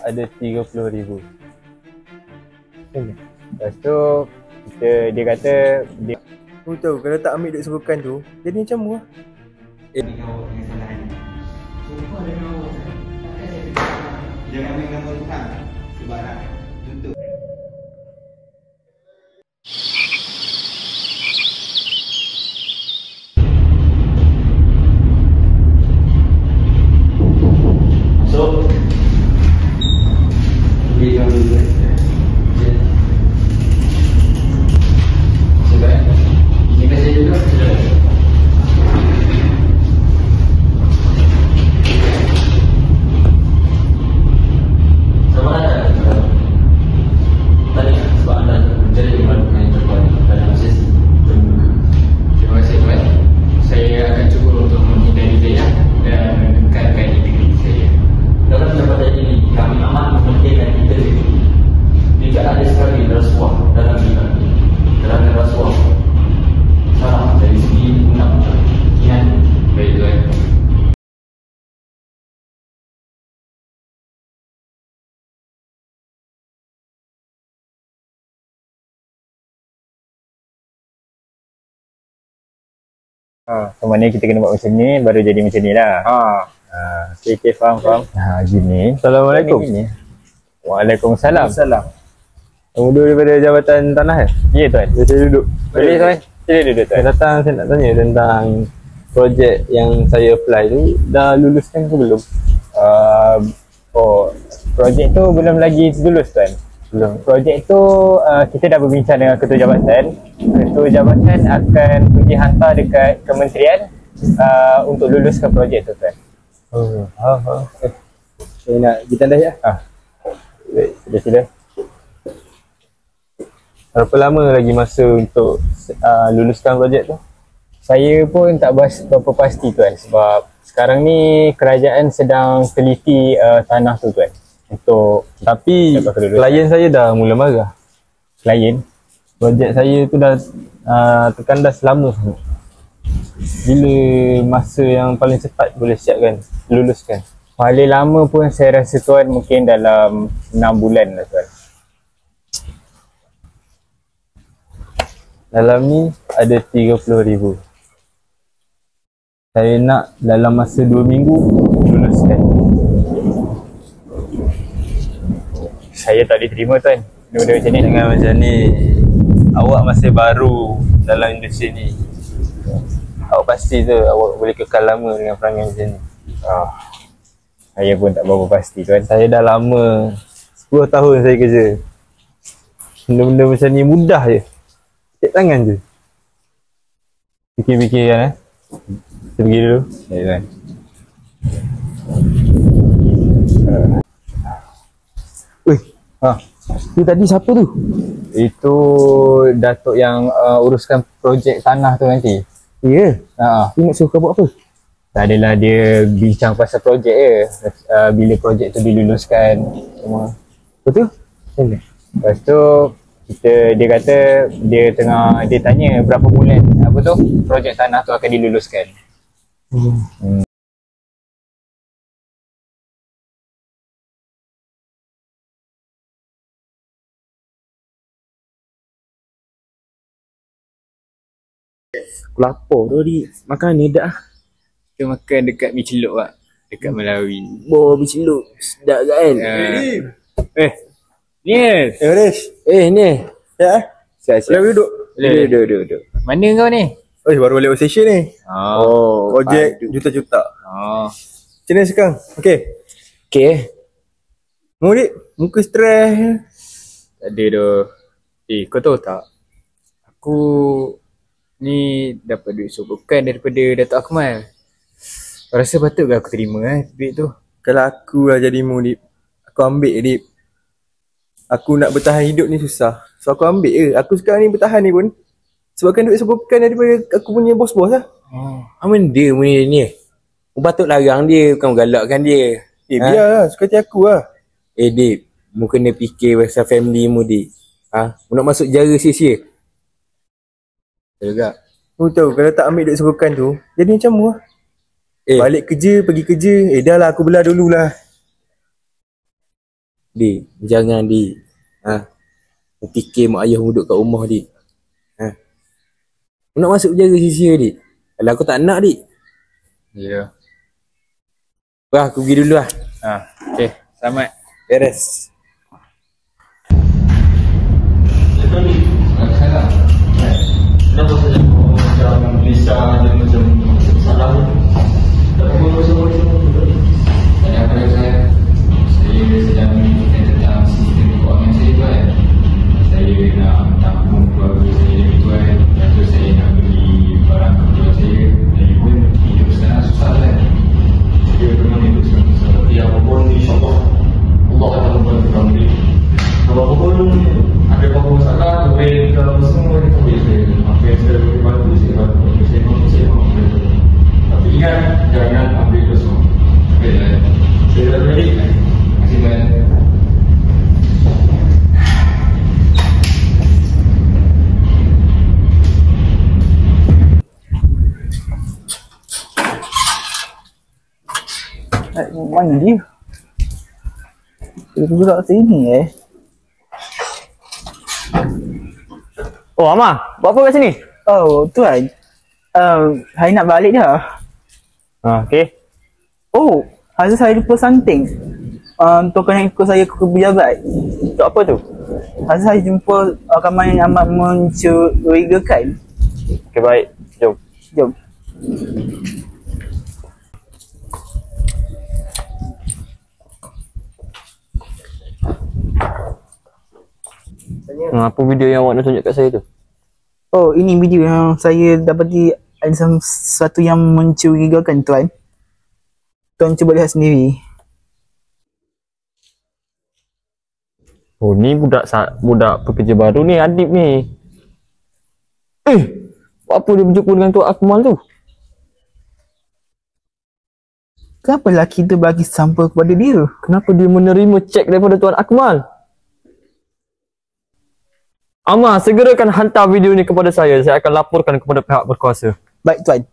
ada 30,000. Lepas tu dia kata dia tahu kalau tak ambil duit subukan tu jadi macam mu lah. Jangan main gambar Tuhan sembarang. Tutup. So, dia jangan lupa. Sebab ini kasih dulu. Kemana kita kena buat macam ni baru jadi macam ni lah. Okay, faham. Gini. Assalamualaikum. Gini. Waalaikumsalam. Pemuda daripada Jabatan Tanah Ya tuan. Saya duduk. Boleh tuan. Sila duduk tuan. Saya datang, saya nak tanya tentang projek yang saya apply tu. Dah luluskan ke belum? Projek tu belum lagi lulus tuan. Belum. Projek tu kita dah berbincang dengan Ketua Jabatan. Ketua Jabatan akan pergi hantar dekat kementerian untuk luluskan projek tu tuan. Saya nak pergi tandas ya? Baik, sila. Berapa lama lagi masa untuk luluskan projek tu? Saya pun tak berapa pasti tuan sebab sekarang ni kerajaan sedang teliti tanah tu tuan. Tapi klien saya dah mula marah. Klien? Projek saya tu dah terkandas lama sangat. Bila masa yang paling cepat boleh siapkan, luluskan? Paling lama pun saya rasa tuan mungkin dalam 6 bulan lah tuan. Dalam ni ada 30,000. Saya nak dalam masa 2 minggu luluskan. Saya tak boleh terima tuan benda-benda macam ni. Jangan macam ni. Awak masih baru dalam industri ni. Awak pasti tu awak boleh kekal lama dengan perangai macam ni. Saya pun tak berapa pasti tuan. Saya dah lama 10 tahun saya kerja. Benda-benda macam ni mudah je. Cek tangan je. Fikir-fikir kan Kita pergi dulu. Ya tuan. Tu tadi siapa tu? Itu Datuk yang uruskan projek tanah tu nanti. Ya? Dia nak suruh kau buat apa? Tak adalah, dia bincang pasal projek je. Bila projek tu diluluskan semua. Betul? Macam Lepas tu dia kata dia tanya berapa bulan projek tanah tu akan diluluskan. Aku lapar tu di makan ni dah. Kita makan dekat Mi Celuk pak, dekat Melawi. Berceluk sedap kan. Ni. Rish. ni. Ya. Siap. Duduk. Duduk. Mana kau ni? Baru balik station ni. Projek juta-juta. Macam mana sekarang? Okey. Mu dik, muka stres. Tak ada dah. Kau tahu tak? Aku ni dapat duit sokongan daripada Datuk Akmal. Rasa patut ke aku terima duit tu? Kalau aku lah jadi mu dik, aku ambil dik. Aku nak bertahan hidup ni susah. So aku ambil je. Aku sekarang ni bertahan ni pun sebabkan duit sokongan daripada aku punya bos-bos lah. Apa dia punya ni? Mu patut larang dia, bukan galakkan dia. Biar lah, suka hati aku lah. Dik, mu kena fikir pasal family mu dik. Mu nak masuk jara sia-sia. Betul tak? Mu tahu kalau tak ambil duit sokongan tu jadi macam mu lah. Balik kerja, pergi kerja. Dah lah aku belah dulu lah. Dik, jangan dik. Fikir mak ayah duduk kat rumah dik. Nak masuk penjara sia-sia dik. Kalau aku tak nak dik. Ya. Wah, aku pergi dulu lah. Okay, selamat. Beres. Kenapa saya macam Lisa dia macam salah tak apa macam saya sedang fikir tentang sistem keuangan saya tuan. Saya nak tabung keluarga saya tuan. Lepas tu saya nak beli barang keperluan saya. Dan pun hidup sekarang susah kan. Saya memang hidup sekarang susah. Tapi apapun insyaAllah Allah akan membantu kami. Kalau apapun ada apa-apa masalah, boleh ke semua kita boleh saya. Apa yang saya boleh bantu, saya bantu. Saya mampu. Tapi ingat, jangan ambil dosa. Okay, saya dah ready. Terima kasih banyak. Mana dia? Dia duduk kat sini Oh, Amar, buat apa kat sini? Oh, tuan. Saya nak balik dah. Okey. Oh, hasil saya lupa something. Token yang ikut saya ke pejabat. Untuk apa tu? Hasil saya jumpa rakaman yang amat mencurigakan. Okey, baik. Jom. Jom. Apa video yang awak nak tunjuk kat saya tu? Oh, ini video yang saya dapati ada sesuatu yang mencurigakan, tuan. Tuan cuba lihat sendiri. Oh, ni budak pekerja baru ni, Adib ni. Apa dia berjumpa dengan Tuan Akmal tu? Kenapa lelaki tu bagi sampel kepada dia? Kenapa dia menerima cek daripada Tuan Akmal? Amar, segerakan hantar video ni kepada saya. Saya akan laporkan kepada pihak berkuasa. Baik, tuan.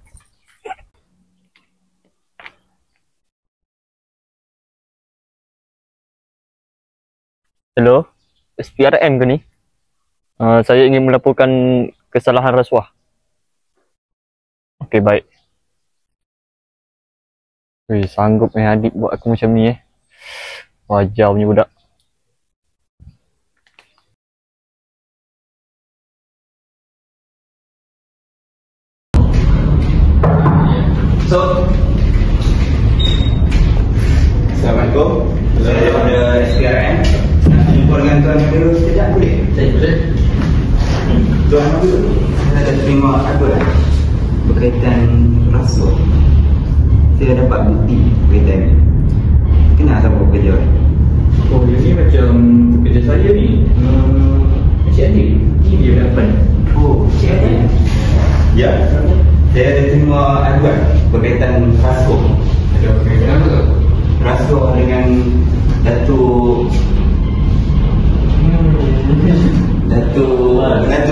Hello, SPRM ke ni? Saya ingin melaporkan kesalahan rasuah. Okey, baik. Sanggup Adib buat aku macam ni Wajar punya budak. So, Assalamualaikum. Saya daripada SPRM. Nak jumpa dengan tuan dulu sekejap boleh? Saya boleh. Tuan dulu, saya dah terima aduan berkaitan rasuah. Saya dapat bukti berkaitan ni. Kenal siapa pekerja? Oh, dia ni macam pekerja saya ni. Encik Adib. Ini dia dapat. Oh, Encik Adib. Ya. Saya ada terima aduan berkaitan rasuah. Ada berkaitan apa tu? Rasuah dengan Datuk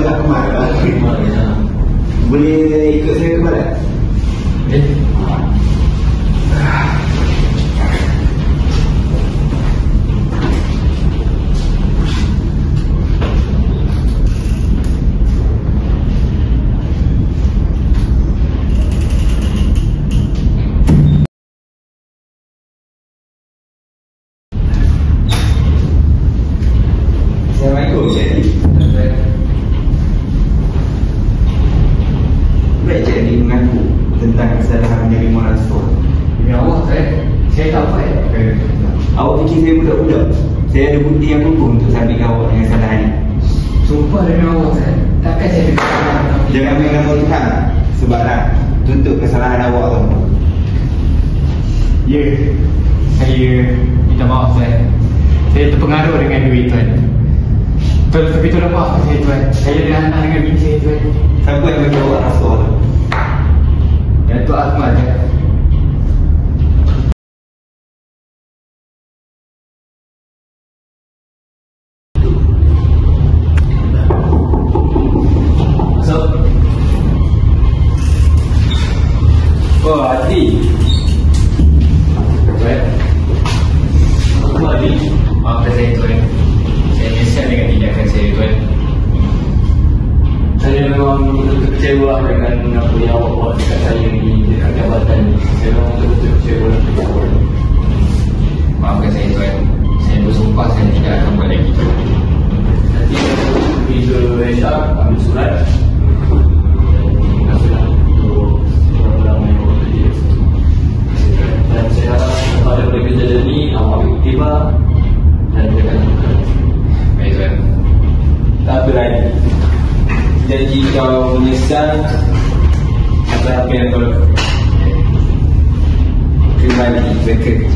Akmal. Boleh ikut saya ke barat? Assalamualaikum, Cik Adi. Baik, Cik Adi mengaku tentang kesalahan menerima rasuah. Demi Allah, saya tak buat. Awak fikir saya budak-budak? Saya ada bukti yang kukuh untuk sabitkan awak dengan kesalahan ini. Sumpah demi Allah, takkan saya ada kesalahan. Jangan main nama Tuhan sebarang. Tuntut kesalahan awak tu. Ya, saya minta maaf tuan. Saya terpengaruh dengan duit tuan. Tapi tolong maaf saya tuan. Saya dah anak dengan bini saya tuan. Siapa yang bagi awak rasuah tu? Datuk Akmal je. Oh, Adi. Tuan. Apa Adi? Maafkan saya dengan apa yang awak buat dekat saya ni, dekat jabatan ni. Saya memang betul-betul saya boleh berjawab. Maafkan saya tuan. Saya bersumpah saya tidak akan buat lagi. Nanti pergi ke HR, ambil surat. Masuklah untuk orang yang bekerja. Dan saya harap pada kejadian ni awak ambil iktibar dan jangan lupa. Baik tuan. Tak apa lagi. Janji kau menyesal atas apa yang kau lakukan. Kembali bekerja.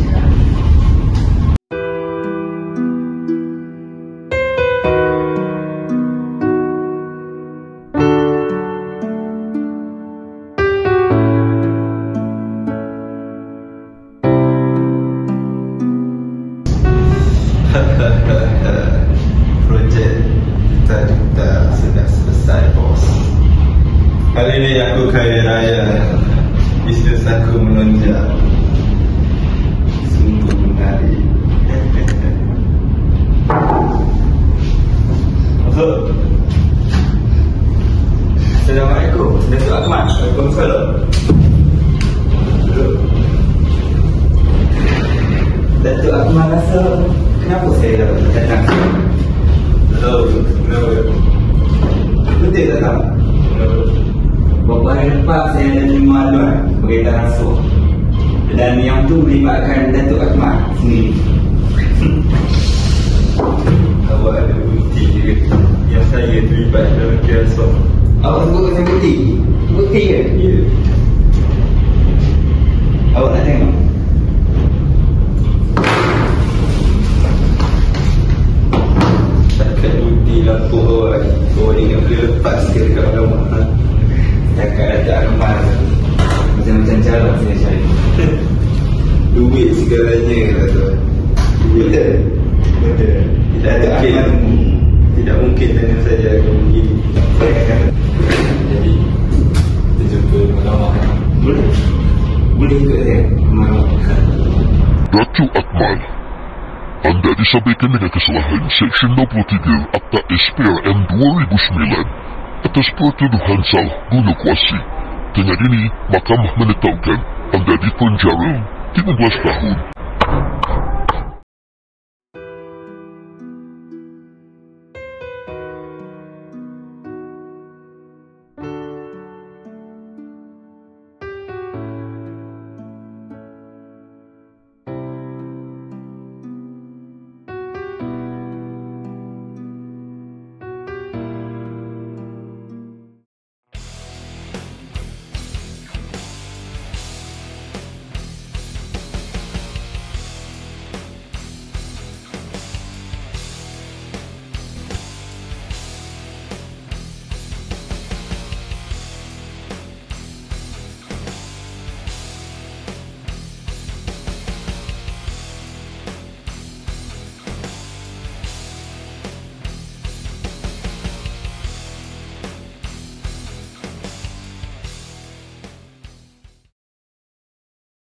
Projek juta-juta sudah selesai, bos. Kali ini aku kaya raya. Bisnes aku menonjak. Sungguh menarik. Masuk. Assalamualaikum, Datuk Ahmad. Waalaikumsalam. Duduk. Datuk Ahmad rasa kenapa saya dapat datang? Tahu, kenapa? Betul tak tahu? Beberapa hari lepas saya ada terima aduan berkaitan rasuah. Dan yang tu melibatkan Datuk Ahmad sendiri. Awak ada bukti ke yang saya terlibat dalam kiasan? Awak sebutkan bukti? Bukti ke? Ya. Awak nak tengok? Takat bukti lampu awak. Awak ingat boleh lepas ke dekat agama? Ha? Cakap Datuk Ahmad macam-macam cara saya cari. Duit segalanya, Datuk. Betul? Betul. Tidak mungkin dengan saya akan begini. Jadi, kita jumpa mahkamah. Boleh? Boleh ke saya? Datuk Akmal, anda disampaikan dengan kesalahan Seksyen 63 Akta SPRM 2009 atas pertuduhan salah guna kuasa. Dengan ini, mahkamah menetapkan anda dipenjara 15 tahun.